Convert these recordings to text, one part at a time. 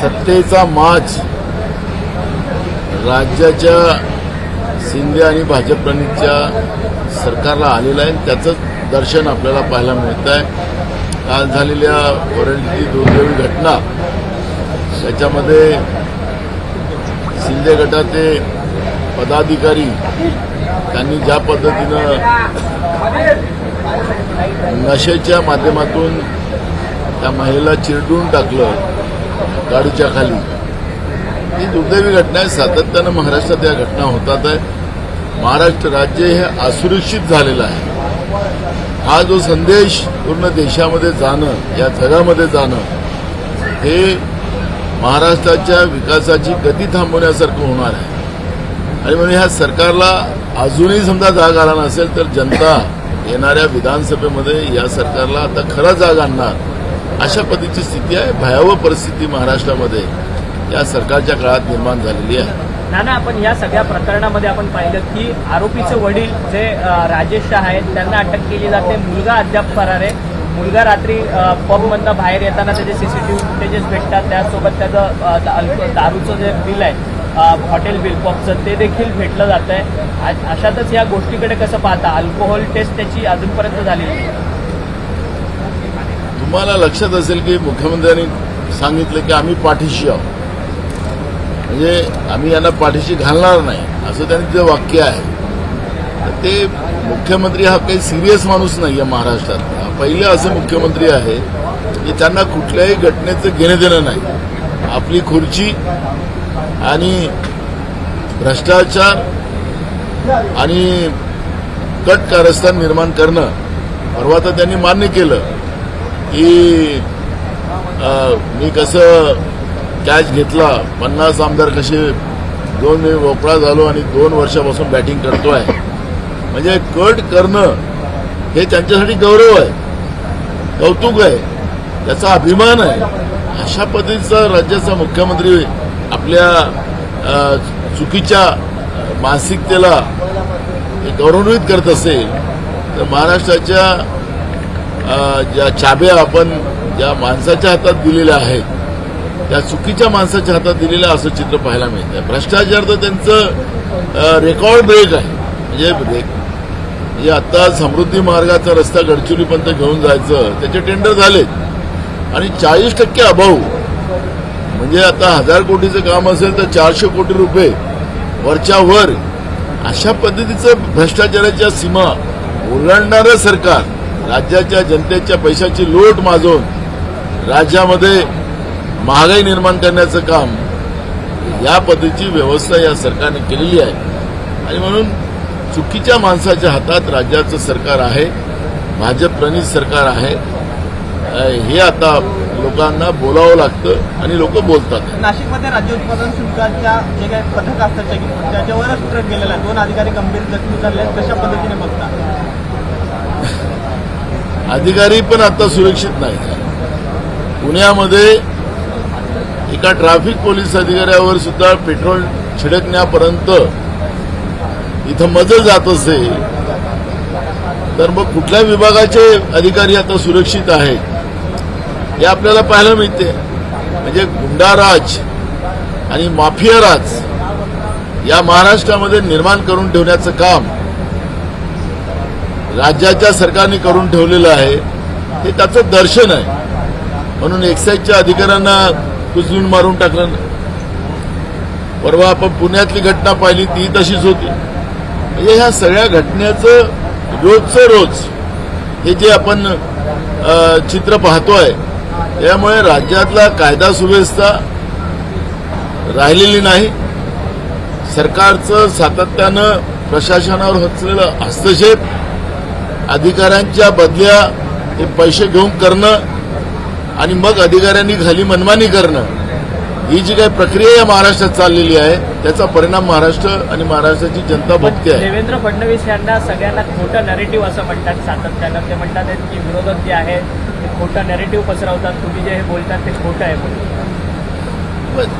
सत्तेचा माज राज्याच्या शिंदे आणि भाजपच्या सरकारला आलेला आहे. त्याचं दर्शन आपल्याला पाहायला मिळत आहे. काल झालेल्या वरळीची दुर्दैवी घटना, त्याच्यामध्ये शिंदे गटाचे पदाधिकारी त्यांनी ज्या पद्धतीनं नशेच्या माध्यमातून त्या महिलेला चिरडून टाकलं गाडीच्या खाली, ही दुर्दैवी घटना आहे. सातत्यानं महाराष्ट्रात या घटना होतात आहे. महाराष्ट्र राज्य हे असुरक्षित झालेलं आहे. हा जो संदेश पूर्ण देशामध्ये जाणं, या जगामध्ये जाणं, हे महाराष्ट्राच्या विकासाची गती थांबवण्यासारखं होणार आहे. आणि म्हणून ह्या सरकारला अजूनही समजा जाग आला नसेल तर जनता येणाऱ्या विधानसभेमध्ये या सरकारला आता खरा जाग आणणार, अशा पद्धतीची स्थिती आहे. भयावह परिस्थिती महाराष्ट्रामध्ये या सरकारच्या काळात निर्माण झालेली आहे. नाना, आपण या सगळ्या प्रकरणामध्ये आपण पाहिलं की आरोपीचे वडील जे राजेश शाह आहेत त्यांना अटक केली जाते. मुलगा अद्याप फरार आहे. मुलगा रात्री पबमधनं बाहेर येताना त्याचे सीसीटीव्ही फुटेजेस भेटतात. त्यासोबत त्याचं दारूचं जे बिल आहे, हॉटेल बिल पबचं, ते देखील भेटलं जात आहे. अशातच या गोष्टीकडे कसं पाहता? अल्कोहोल टेस्ट त्याची अजूनपर्यंत झालेली नाही. तुम्हाला लक्षात असेल की मुख्यमंत्र्यांनी सांगितलं की आम्ही पाठीशी आहोत, म्हणजे आम्ही यांना पाठीशी घालणार नाही, असं त्यांचं जे वाक्य आहे. तर ते मुख्यमंत्री हा काही सिरियस माणूस नाही आहे महाराष्ट्रात. पहिले असे मुख्यमंत्री आहे की त्यांना कुठल्याही घटनेचं घेणं देणं नाही. आपली खुर्ची आणि भ्रष्टाचार आणि कट कारस्थान निर्माण करणं. परवा तर त्यांनी मान्य केलं की मी कसं कॅच घेतला, 50 आमदार कसे 2 वेळ मोकळा झालो आणि 2 वर्षापासून बॅटिंग करतोय. म्हणजे कट करणं हे त्यांच्यासाठी गौरव आहे, कौतुक आहे, त्याचा अभिमान आहे. अशा पद्धतीचा राज्याचा मुख्यमंत्री आपल्या चुकीच्या मानसिकतेला गौरवान्वित करत असेल तर महाराष्ट्राच्या ज्या चाब्या आपण ज्या माणसाच्या हातात दिलेल्या आहेत, त्या चुकीच्या माणसाच्या हातात दिलेलं असं चित्र पाहायला मिळतं. भ्रष्टाचार तर त्यांचं रेकॉर्ड ब्रेक आहे. म्हणजे आता समृद्धी मार्गाचा रस्ता गडचिरोलीपर्यंत घेऊन जायचं, त्याचे टेंडर झालेत आणि 40% अभाव. म्हणजे आता 1000 कोटीचं काम असेल तर 400 कोटी रुपये वरच्या वर. अशा पद्धतीचं भ्रष्टाचाराच्या सीमा ओलांडणारं सरकार, राज्याच्या जनतेच्या पैशाची लूट माजून राज्यामध्ये महागाई निर्माण करण्याचं काम, या पद्धतीची व्यवस्था या सरकारने केलेली आहे. आणि म्हणून चुकीच्या माणसाच्या हातात राज्याचं सरकार आहे, भाजप-प्रणीत सरकार आहे. हे आता लोकांना बोलावं लागतं आणि लोक बोलतात. नाशिकमध्ये राज्य उत्पादन शुल्काच्या जे काही पथक असतात त्याच्यावरच ट्रक गेलेला आहे. 2 अधिकारी गंभीर जखमी झाले आहेत. कशा पद्धतीने बघता? अधिकारी पण आता सुरक्षित नाही. पुण्यामध्ये एका ट्रॅफिक पोलीस अधिकाऱ्यावर सुद्धा पेट्रोल छिडकण्यापर्यंत इथं मजल जात असेल तर मग कुठल्या विभागाचे अधिकारी आता सुरक्षित आहेत हे आपल्याला पाहायला मिळते. म्हणजे गुंडाराज आणि माफियाराज या महाराष्ट्रामध्ये निर्माण करून ठेवण्याचं काम राज्याच्या सरकारने करून ठेवलेलं आहे. हे त्याचं दर्शन आहे. म्हणून एक्साईजच्या अधिकाऱ्यांना कुचलून मारून टाकलं. परवा आपण पुण्यातली घटना पाहिली, ती तशीच होती. म्हणजे ह्या सगळ्या घटनेचं रोजचं रोज हे जे आपण चित्र पाहतोय, त्यामुळे राज्यातला कायदा सुव्यवस्था राहिलेली नाही. सरकारचं सातत्यानं प्रशासनावर असलेलं हस्तक्षेप, अधिकाऱ्यांच्या बदल्या हे पैसे घेऊन करणं आणि मग अधिकाऱ्यांनी खाली मनमानी करणं, ही जी काही प्रक्रिया या महाराष्ट्रात चाललेली आहे त्याचा परिणाम महाराष्ट्र आणि महाराष्ट्राची जनता भोगते आहे. देवेंद्र फडणवीस यांना सगळ्यांना खोटं नॅरेटिव्ह असं म्हणतात सातत्यानं. ते म्हणतात की विरोधक जे आहे ते खोटं नॅरेटिव्ह पसरवतात. तुम्ही जे हे बोलतात ते खोटं आहे म्हणून.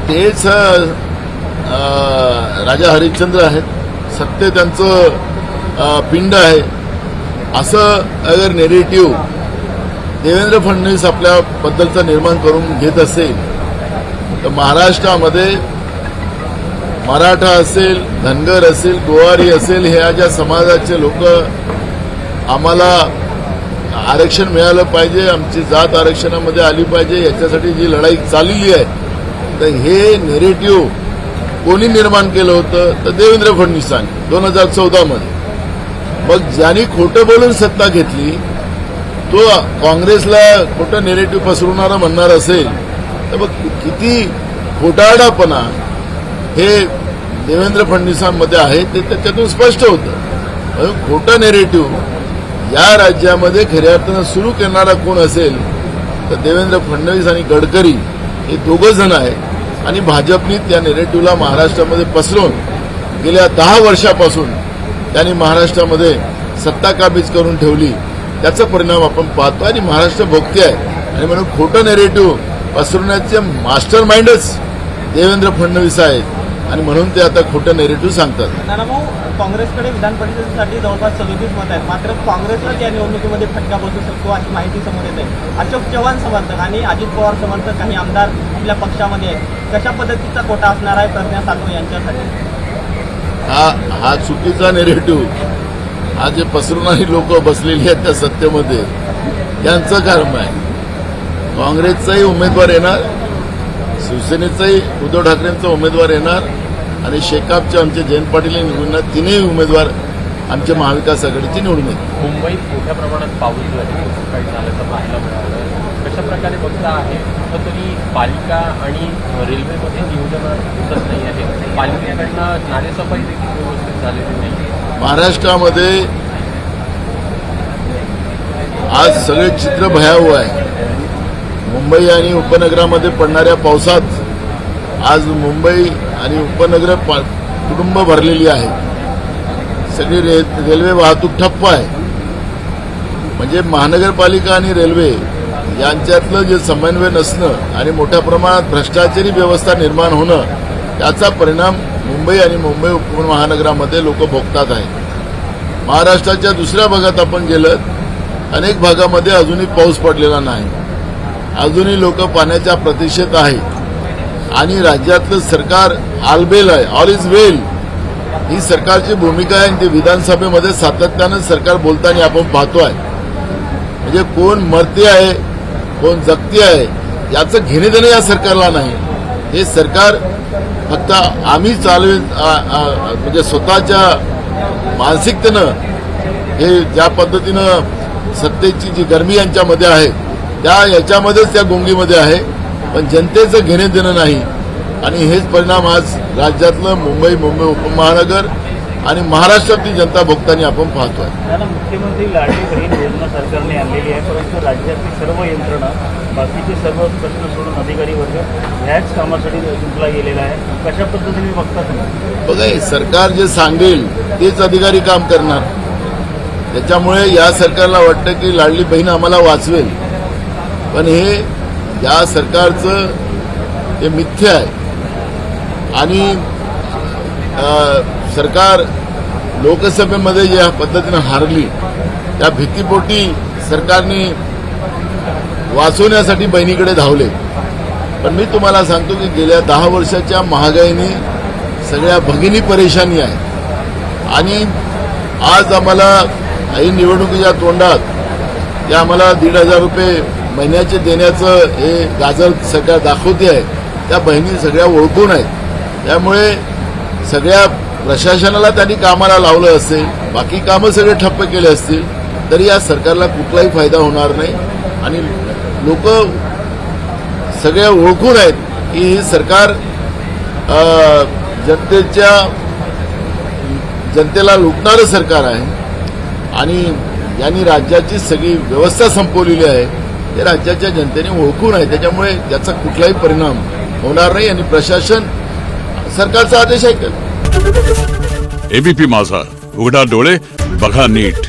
तेच राजा हरिश्चंद्र आहेत, सत्य त्यांचं पिंड आहे. असं अगर नेरेटिव्ह देवेंद्र फडणवीस आपल्याबद्दलचं निर्माण करून घेत असेल तर महाराष्ट्रामध्ये मराठा असेल, धनगर असेल, गोवारी असेल, ह्या ज्या समाजाचे लोक आम्हाला आरक्षण मिळालं पाहिजे, आमची जात आरक्षणामध्ये आली पाहिजे, याच्यासाठी जी लढाई चाललेली आहे, तर हे नेरेटिव्ह कोणी निर्माण केलं होतं? तर देवेंद्र फडणवीसांनी 2014 मध्ये. मग ज्यांनी खोटं बोलून सत्ता घेतली तो काँग्रेसला खोटं नेरेटिव्ह पसरवणारा म्हणणार असेल तर मग किती खोटारडापणा हे देवेंद्र फडणवीसांमध्ये आहे ते त्याच्यातून स्पष्ट होतं. खोटं नेरेटिव्ह या राज्यामध्ये खऱ्या अर्थानं सुरू करणारा कोण असेल तर देवेंद्र फडणवीस आणि गडकरी हे दोघं जण आहेत. आणि भाजपने त्या नेरेटिव्हला महाराष्ट्रामध्ये पसरवून गेल्या 10 वर्षापासून त्यांनी महाराष्ट्रामध्ये सत्ता काबीज करून ठेवली. त्याचा परिणाम आपण पाहतो आणि महाराष्ट्र भोगते आहे. आणि म्हणून खोटं नेरेटिव्ह पसरवण्याचे मास्टर माइंडच देवेंद्र फडणवीस आहेत आणि म्हणून ते आता खोटं नेरेटिव्ह सांगतात. नाना भाऊ, काँग्रेसकडे विधान परिषदेसाठी जवळपास 37 मत आहेत, मात्र काँग्रेसलाच या निवडणुकीमध्ये फटका बसू शकतो अशी माहिती समोर येत आहे. अशोक चव्हाण समर्थक आणि अजित पवार समर्थक काही आमदार आपल्या पक्षामध्ये आहेत. कशा पद्धतीचा कोटा असणार आहे प्रज्ञा सातव यांच्यासाठी? हा चुकीचा नेरेटिव्ह हा जे पसरवणारी लोक बसलेली आहेत त्या सत्तेमध्ये यांचं कर्म आहे. काँग्रेसचाही उमेदवार येणार, शिवसेनेचाही उद्धव ठाकरेंचा उमेदवार येणार आणि शेकापचे आमचे जयंत पाटील निवडून येणार. तिन्ही उमेदवार आमच्या महाविकास आघाडीचे निवडून येतील. मुंबईत मोठ्या प्रमाणात पाऊस सकाळी झाल्याचं पाहायला मिळालं. कशा प्रकारे बघता आहे तरी पालिका आणि रेल्वेमध्ये नियोजन दिसत नाही आहे. पालिकेकडनं नालेसफाई देखील व्यवस्थित झालेली नाही. महाराष्ट्रामध्ये आज सगळे चित्र भयावह आहे. मुंबई आणि उपनगरामध्ये पडणाऱ्या पावसात आज मुंबई आणि उपनगर कुटुंब भरलेली आहेत. सगळी रेल्वे वाहतूक ठप्प आहे. म्हणजे महानगरपालिका आणि रेल्वे यांच्यातलं जे समन्वय नसणं आणि मोठ्या प्रमाणात भ्रष्टाचारी व्यवस्था निर्माण होणं त्याचा परिणाम मुंबई आणि मुंबई उपमहानगरामध्ये लोक भोगतात आहेत. महाराष्ट्राच्या दुसऱ्या भागात आपण गेलं, अनेक भागामध्ये अजूनही पाऊस पडलेला नाही. अजूनही लोक पाण्याच्या प्रतीक्षेत आहेत आणि राज्यातलं सरकार आलबेल आहे, ऑल इज वेल ही सरकारची भूमिका आहे. आणि ते विधानसभेमध्ये सातत्यानं सरकार बोलताना आपण पाहतो आहे. म्हणजे कोण मरते आहे, कोण जगते आहे याचं घेणे देणं या सरकारला नाही. हे सरकार फक्त आम्ही म्हणजे स्वतःच्या मानसिकतेनं हे ज्या पद्धतीनं सत्तेची जी गरमी यांच्यामध्ये आहे त्या याच्यामध्येच त्या गुंगीमध्ये आहे, पण जनतेचं घेणे देणं नाही. आणि हेच परिणाम आज राज्यातलं मुंबई उपमहानगर आणि महाराष्ट्रातली जनता भोगताना आपण पाहतोय. मुख्यमंत्री लाडकी बहीण योजना सरकारने आणलेली आहे, परंतु राज्यातली सर्व यंत्रणा बाकीचे सर्व प्रश्न सोडून अधिकारी वर्ग ह्याच कामासाठी गुंतला गेलेला आहे. कशा पद्धतीने बघता तुम्ही? बघा, सरकार जे सांगेल तेच अधिकारी काम करणार. त्याच्यामुळे या सरकारला वाटतं की लाडली बहीण आम्हाला वाचवेल, पण हे या सरकारचं हे मिथ्य आहे. आणि सरकार लोकसभेमध्ये ज्या पद्धतीनं हारली त्या भीतीपोटी सरकारने वाचवण्यासाठी बहिणीकडे धावले. पण मी तुम्हाला सांगतो की गेल्या 10 वर्षाच्या महागाईने सगळ्या भगिनी परेशानी आहे. आणि आज आम्हाला ऐन निवडणुकीच्या तोंडात या आम्हाला 1,500 रुपये महिन्याचे देण्याचं हे गाजर सरकार दाखवते आहे. त्या बहिणी सगळ्या ओळखून आहेत. त्यामुळे सगळ्या प्रशासनाला त्यांनी कामाला लावलं असेल, बाकी कामं सगळे ठप्प केले असतील तरी या सरकारला कुठलाही फायदा होणार नाही. आणि लोक सगळ्या ओळखून आहेत की हे सरकार जनतेला लुटणारं सरकार आहे आणि यांनी राज्याची सगळी व्यवस्था संपवलेली आहे. ते राज्याच्या जनतेने ओळखून आहे. त्याच्यामुळे याचा कुठलाही परिणाम होणार नाही आणि प्रशासन सरकारचा आदेश ऐकेल. एबीपी माझा, उघडा डोळे बघा नीट.